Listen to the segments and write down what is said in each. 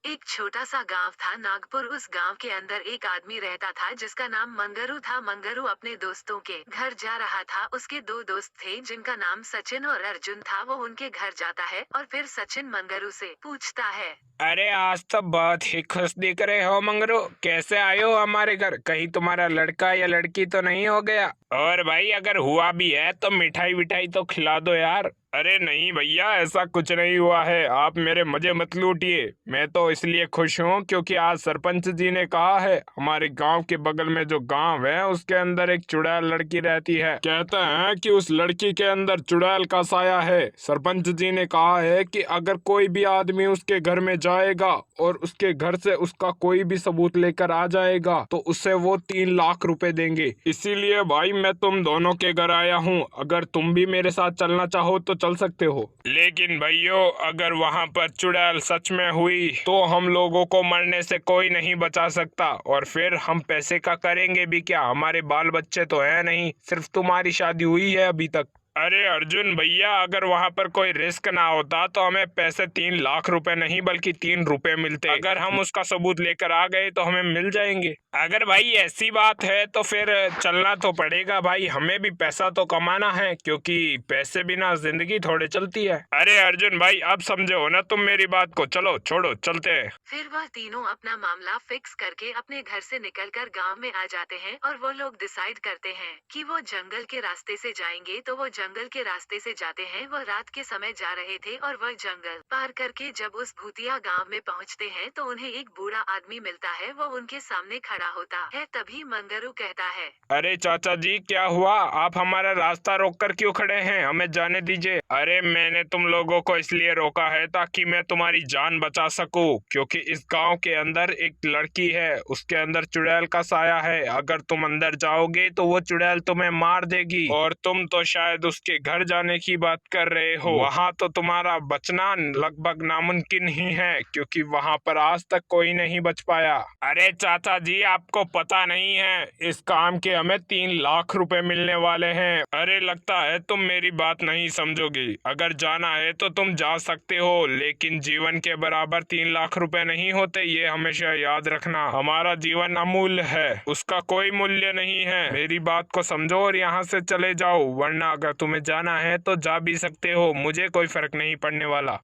एक छोटा सा गांव था नागपुर। उस गांव के अंदर एक आदमी रहता था जिसका नाम मंगरू था। मंगरू अपने दोस्तों के घर जा रहा था। उसके दो दोस्त थे जिनका नाम सचिन और अर्जुन था। वो उनके घर जाता है और फिर सचिन मंगरू से पूछता है। अरे आज तो बहुत ही खुश दिख रहे हो मंगरू। कैसे आए हो हमारे घर? कहीं तुम्हारा लड़का या लड़की तो नहीं हो गया? और भाई अगर हुआ भी है तो मिठाई विठाई तो खिला दो यार। अरे नहीं भैया, ऐसा कुछ नहीं हुआ है। आप मेरे मजे मत लूटिए। मैं तो इसलिए खुश हूँ क्योंकि आज सरपंच जी ने कहा है हमारे गांव के बगल में जो गांव है उसके अंदर एक चुड़ैल लड़की रहती है। कहते हैं कि उस लड़की के अंदर चुड़ैल का साया है। सरपंच जी ने कहा है कि अगर कोई भी आदमी उसके घर में जाएगा और उसके घर से उसका कोई भी सबूत लेकर आ जाएगा तो उसे वो 3 लाख रुपए देंगे। इसीलिए भाई मैं तुम दोनों के घर आया हूँ। अगर तुम भी मेरे साथ चलना चाहो तो चल सकते हो। लेकिन भाइयों, अगर वहाँ पर चुड़ैल सच में हुई तो हम लोगों को मरने से कोई नहीं बचा सकता। और फिर हम पैसे का करेंगे भी क्या? हमारे बाल बच्चे तो है नहीं, सिर्फ तुम्हारी शादी हुई है अभी तक। अरे अर्जुन भैया, अगर वहाँ पर कोई रिस्क ना होता तो हमें पैसे 3 लाख रुपए नहीं बल्कि 3 रुपए मिलते। अगर हम उसका सबूत लेकर आ गए तो हमें मिल जाएंगे। अगर भाई ऐसी बात है तो फिर चलना तो पड़ेगा भाई। हमें भी पैसा तो कमाना है क्योंकि पैसे बिना जिंदगी थोड़े चलती है। अरे अर्जुन भाई, अब समझे हो ना तुम मेरी बात को। चलो छोड़ो, चलते हैं। फिर वह तीनों अपना मामला फिक्स करके अपने घर से निकलकर गांव में आ जाते हैं और वो लोग डिसाइड करते हैं कि वो जंगल के रास्ते से जाएंगे। तो वो जंगल के रास्ते से जाते हैं। वो रात के समय जा रहे थे और वह जंगल पार करके जब उस भूतिया गांव में पहुंचते हैं तो उन्हें एक बूढ़ा आदमी मिलता है। वो उनके सामने खड़ा होता है। तभी मंगरू कहता है। अरे चाचा जी, क्या हुआ? आप हमारा रास्ता रोककर क्यों खड़े हैं? हमें जाने दीजिए। अरे मैंने तुम लोगों को इसलिए रोका है ताकि मैं तुम्हारी जान बचा सकूं, क्योंकि इस गांव के अंदर एक लड़की है, उसके अंदर चुड़ैल का साया है। अगर तुम अंदर जाओगे तो वो चुड़ैल तुम्हें मार देगी। और तुम तो शायद उसके घर जाने की बात कर रहे हो। वहाँ तो तुम्हारा बचना लगभग नामुमकिन ही है क्योंकि वहाँ पर आज तक कोई नहीं बच पाया। अरे चाचा जी, आपको पता नहीं है, इस काम के हमें 3 लाख रुपए मिलने वाले हैं। अरे लगता है तुम मेरी बात नहीं समझोगी। अगर जाना है तो तुम जा सकते हो, लेकिन जीवन के बराबर 3 लाख रुपए नहीं होते, ये हमेशा याद रखना। हमारा जीवन अमूल्य है, उसका कोई मूल्य नहीं है। मेरी बात को समझो और यहाँ से चले जाओ, वरना अगर तुम्हें जाना है तो जा भी सकते हो, मुझे कोई फर्क नहीं पड़ने वाला।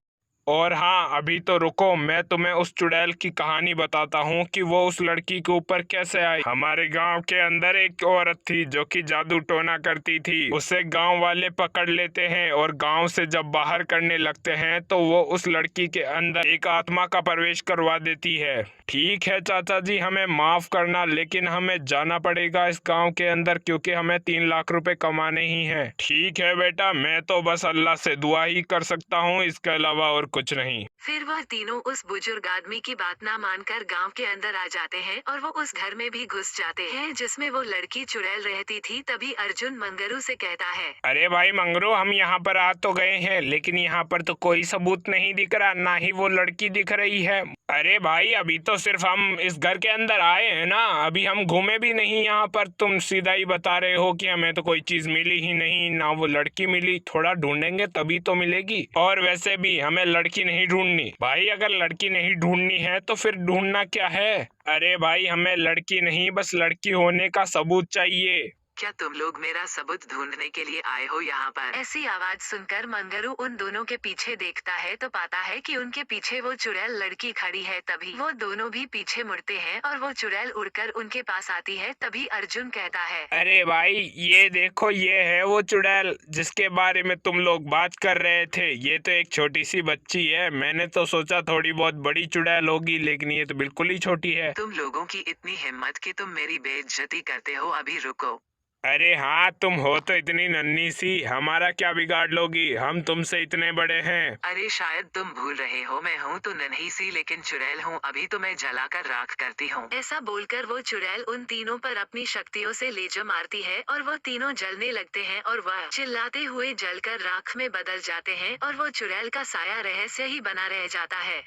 और हाँ, अभी तो रुको, मैं तुम्हें उस चुड़ैल की कहानी बताता हूँ कि वो उस लड़की के ऊपर कैसे आई। हमारे गांव के अंदर एक औरत थी जो कि जादू टोना करती थी। उसे गांव वाले पकड़ लेते हैं और गांव से जब बाहर करने लगते हैं तो वो उस लड़की के अंदर एक आत्मा का प्रवेश करवा देती है। ठीक है चाचा जी, हमें माफ करना, लेकिन हमें जाना पड़ेगा इस गांव के अंदर क्योंकि हमें 3 लाख रुपए कमाने ही हैं। ठीक है बेटा, मैं तो बस अल्लाह से दुआ ही कर सकता हूँ, इसके अलावा और कुछ नहीं। फिर वह तीनों उस बुजुर्ग आदमी की बात ना मानकर गांव के अंदर आ जाते हैं और वो उस घर में भी घुस जाते हैं जिसमें वो लड़की चुड़ैल रहती थी। तभी अर्जुन मंगरू से कहता है। अरे भाई मंगरू, हम यहाँ पर आ तो गए हैं लेकिन यहाँ पर तो कोई सबूत नहीं दिख रहा, ना ही वो लड़की दिख रही है। अरे भाई, अभी तो सिर्फ हम इस घर के अंदर आए हैं ना, अभी हम घूमे भी नहीं यहाँ पर। तुम सीधा ही बता रहे हो कि हमें तो कोई चीज मिली ही नहीं, ना वो लड़की मिली। थोड़ा ढूंढेंगे तभी तो मिलेगी। और वैसे भी हमें लड़की नहीं ढूंढनी भाई। अगर लड़की नहीं ढूंढनी है तो फिर ढूंढना क्या है? अरे भाई, हमें लड़की नहीं, बस लड़की होने का सबूत चाहिए। क्या तुम लोग मेरा सबूत ढूंढने के लिए आए हो यहाँ पर? ऐसी आवाज सुनकर मंगरू उन दोनों के पीछे देखता है तो पाता है कि उनके पीछे वो चुड़ैल लड़की खड़ी है। तभी वो दोनों भी पीछे मुड़ते हैं और वो चुड़ैल उड़कर उनके पास आती है। तभी अर्जुन कहता है। अरे भाई, ये देखो, ये है वो चुड़ैल जिसके बारे में तुम लोग बात कर रहे थे। ये तो एक छोटी सी बच्ची है। मैंने तो सोचा थोड़ी बहुत बड़ी चुड़ैल होगी, लेकिन ये तो बिल्कुल ही छोटी है। तुम लोगों की इतनी हिम्मत कि तुम मेरी बेइज्जती करते हो? अभी रुको। अरे हाँ, तुम हो तो इतनी नन्ही सी, हमारा क्या बिगाड़ लोगी? हम तुमसे इतने बड़े हैं। अरे शायद तुम भूल रहे हो, मैं हूँ तो नन्ही सी लेकिन चुड़ैल हूँ। अभी तो मैं जलाकर राख करती हूँ। ऐसा बोलकर वो चुड़ैल उन तीनों पर अपनी शक्तियों से लेजर मारती है और वो तीनों जलने लगते हैं और वह चिल्लाते हुए जलकर राख में बदल जाते हैं और वो चुड़ैल का साया रहस्य ही बना रह जाता है।